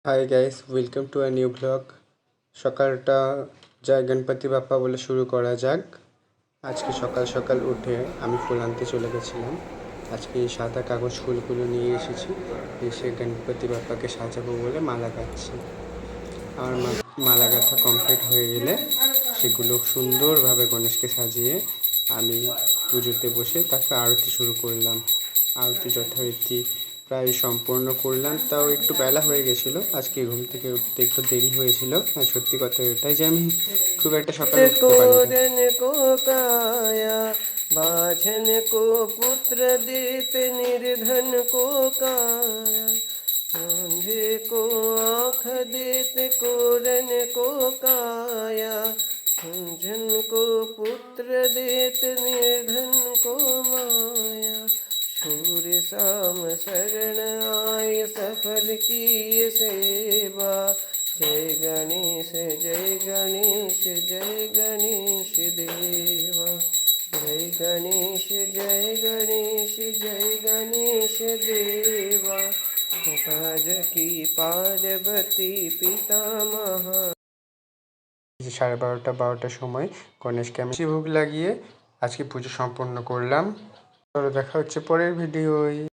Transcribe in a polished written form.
Hi guys, welcome to a new blog. সকালটা জয় গণপতি বাপ্পা বলে শুরু করা যাক। আজকে সকাল সকাল উঠে আমি ফুল আনতে চলে গেছিলাম। আজকে এই সাদা কাগজ ফুলগুলো নিয়ে এসেছি, এসে গণপতি বাপ্পাকে সাজাবো বলে মালা গাঁথছি। আমার মালা গাঁথা কমপ্লিট হয়ে গেলে সেগুলো সুন্দরভাবে গণেশকে সাজিয়ে আমি পুজোতে বসে তাকে আরতি শুরু করলাম। আরতি যথারীতি প্রায় সম্পূর্ণ করলাম, তাও একটু বেলা হয়ে গেছিলো। আজকে ঘুম থেকে উঠতে একটু দেরি হয়েছিল। আর সত্যি কথা এটাই যে আমি খুব একটা সকালে উঠতে পারি না। को काया बाझन को पुत्र देत निर्धन को काया अंधे को आँख देत कोरन को काया जन को पुत्र देत निर्धन को माया सूर्य शाम शरण आय सफल की सेवा। जय गणेश जय गणेश जय गणेश देवा। जय गणेश जय गणेश जय गणेश देवा। काज की पार्वती पितामह। 12:30 সময় গণেশকে আমি ভোগ লাগিয়ে আজকে পুজো সম্পন্ন করলাম। চলো দেখা হচ্ছে পরের ভিডিওয়।